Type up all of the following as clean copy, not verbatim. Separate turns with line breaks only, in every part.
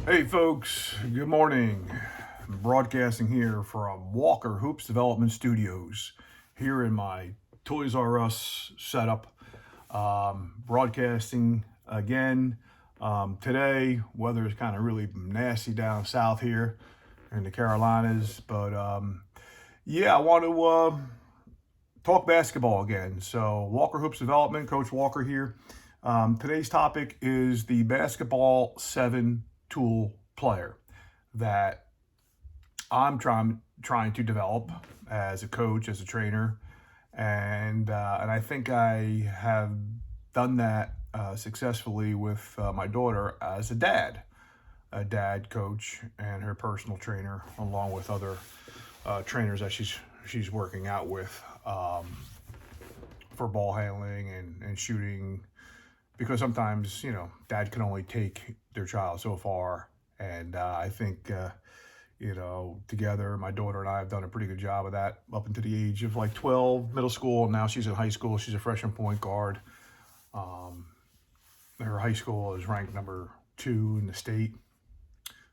Hey folks, good morning. I'm broadcasting here from Walker Hoops Development Studios here in my Toys R Us setup. Broadcasting again. Today, weather is kind of really nasty down south here in the Carolinas, but I want to talk basketball again. So, Walker Hoops Development, Coach Walker here. Today's topic is the basketball 7 tool player that I'm trying to develop as a coach, as a trainer, and I think I have done that successfully with my daughter as a dad coach, and her personal trainer, along with other trainers that she's working out with for ball handling and shooting, because sometimes dad can only take their child so far, and I think together my daughter and I have done a pretty good job of that up until the age of like 12, middle school, and now she's in high school. She's a freshman point guard. Her high school is ranked number 2 in the state,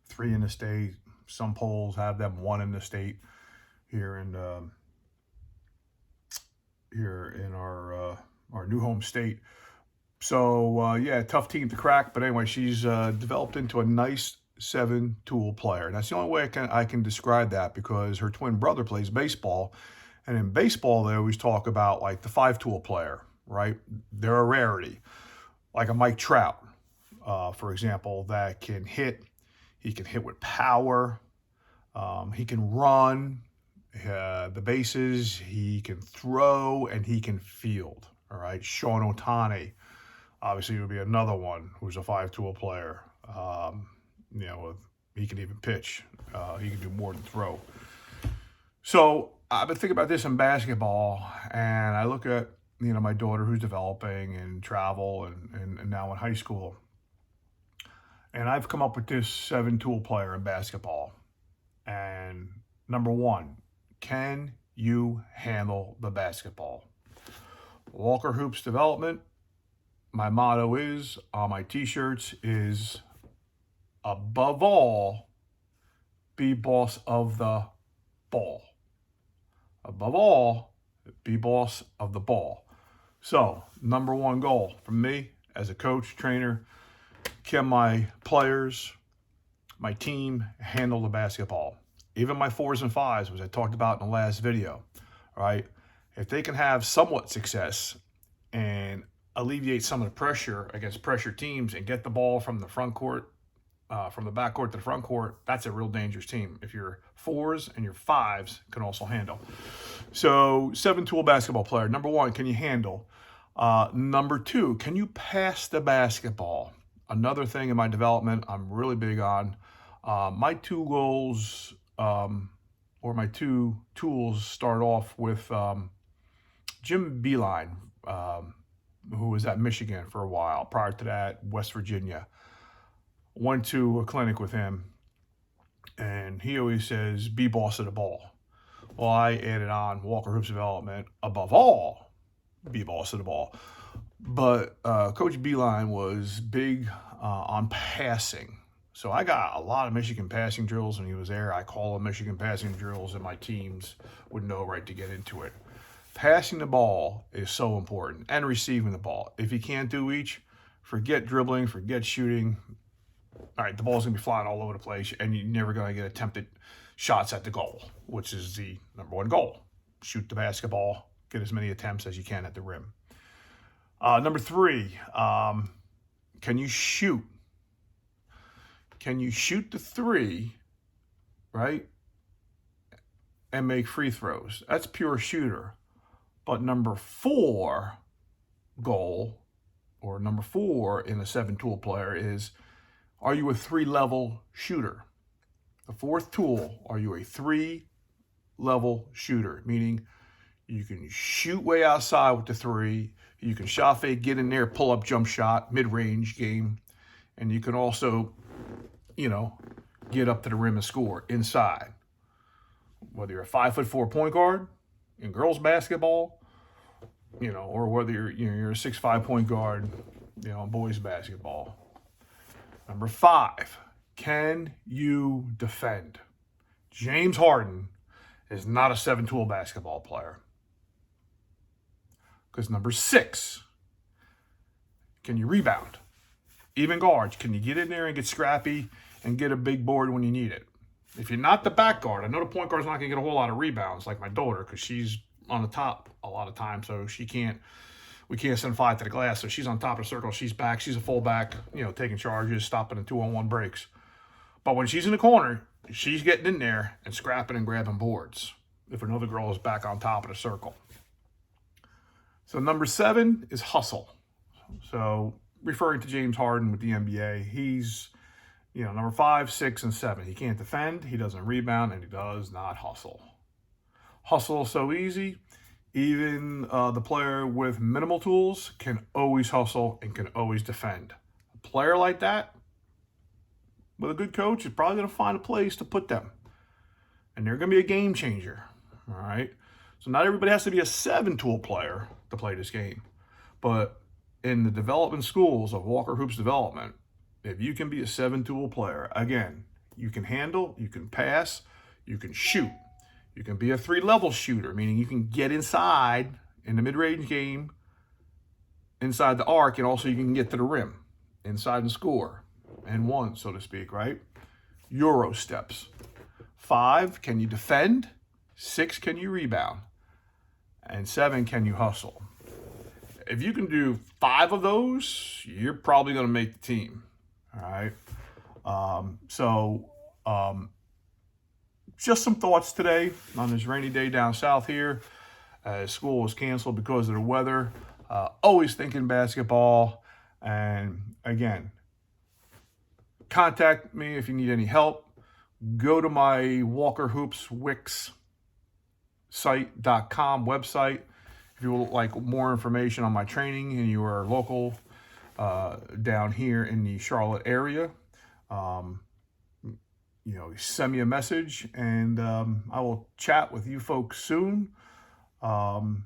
3 in the state. Some polls have them 1 in the state here in our new home state. So tough team to crack. But anyway, she's developed into a nice 7-tool player, and that's the only way I can describe that, because her twin brother plays baseball, and in baseball they always talk about like the 5-tool player, right? They're a rarity, like a Mike Trout, for example, that can hit. He can hit with power. He can run the bases. He can throw, and he can field. All right, Sean Ohtani obviously would be another one who's a 5-tool player. He can even pitch. He can do more than throw. So I've been thinking about this in basketball, and I look at my daughter who's developing and travel and now in high school, and I've come up with this 7-tool player in basketball. And number 1, can you handle the basketball? Walker Hoops Development, my motto is on my t-shirts is, above all, be boss of the ball. Above all, be boss of the ball. So, number 1 goal for me as a coach, trainer, can my players, my team, handle the basketball? Even my 4s and 5s, which I talked about in the last video, right? If they can have somewhat success and alleviate some of the pressure against pressure teams and get the ball from the front court, from the back court to the front court, that's a real dangerous team if your 4s and your 5s can also handle. So 7-tool basketball player. Number 1, can you handle? Number 2, can you pass the basketball? Another thing in my development I'm really big on. My 2 goals, or my 2 tools, start off with Jim Beeline, who was at Michigan for a while. Prior to that, West Virginia. Went to a clinic with him, and he always says, be boss of the ball. Well, I added on Walker Hoops Development, above all, be boss of the ball. But Coach Beeline was big on passing. So I got a lot of Michigan passing drills when he was there. I call them Michigan passing drills, and my teams would know right to get into it. Passing the ball is so important, and receiving the ball. If you can't do each, forget dribbling, forget shooting. All right, the ball's going to be flying all over the place, and you're never going to get attempted shots at the goal, which is the number 1 goal. Shoot the basketball, get as many attempts as you can at the rim. Number 3, can you shoot? Can you shoot the 3, right, and make free throws? That's pure shooter. But number 4 goal, or number 4 in a 7-tool player is, are you a 3-level shooter? The 4th tool, are you a 3-level shooter? Meaning you can shoot way outside with the 3, you can shot fake, get in there, pull up jump shot, mid-range game, and you can also, get up to the rim and score inside. Whether you're a 5'4" point guard in girls basketball, or whether you're a 6'5" point guard, in boys basketball. Number 5, can you defend? James Harden is not a 7-tool basketball player. Because number 6, can you rebound? Even guards, can you get in there and get scrappy and get a big board when you need it? If you're not the back guard, I know the point guard's not going to get a whole lot of rebounds like my daughter because she's on the top a lot of times, so we can't send 5 to the glass, so she's on top of the circle, she's back, she's a fullback, taking charges, stopping the 2-on-1 breaks. But when she's in the corner, she's getting in there and scrapping and grabbing boards if another girl is back on top of the circle. So number 7 is hustle. So referring to James Harden with the NBA, he's, number 5, 6, and 7. He can't defend, he doesn't rebound, and he does not hustle. Hustle is so easy. Even the player with minimal tools can always hustle and can always defend. A player like that, with a good coach, is probably going to find a place to put them. And they're going to be a game changer. All right? So not everybody has to be a 7-tool player to play this game. But in the development schools of Walker Hoops development, if you can be a 7-tool player, again, you can handle, you can pass, you can shoot. You can be a 3-level shooter, meaning you can get inside in the mid-range game, inside the arc, and also you can get to the rim, inside and score, and one, so to speak, right? Euro steps. 5, can you defend? 6, can you rebound? And 7, can you hustle? If you can do 5 of those, you're probably going to make the team, all right? Just some thoughts today on this rainy day down south here. School was canceled because of the weather. Always thinking basketball. And again, contact me if you need any help. Go to my Walker Hoops Wix site.com website if you would like more information on my training and you are local down here in the Charlotte area. Send me a message and I will chat with you folks soon and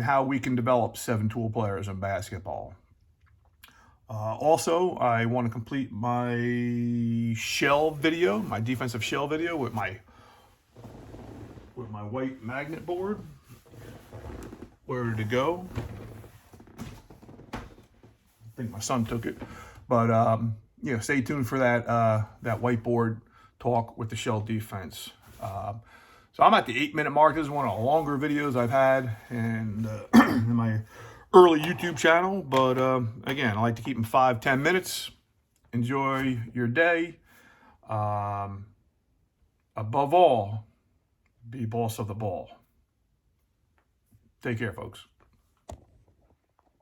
how we can develop 7-tool players in basketball. Also, I want to complete my shell video, my defensive shell video with my white magnet board. Where to go? I think my son took it, but stay tuned for that whiteboard talk with the shell defense. So I'm at the 8-minute mark. This is one of the longer videos I've had in my early YouTube channel. But again, I like to keep them 5-10 minutes. Enjoy your day. Above all, be boss of the ball. Take care, folks.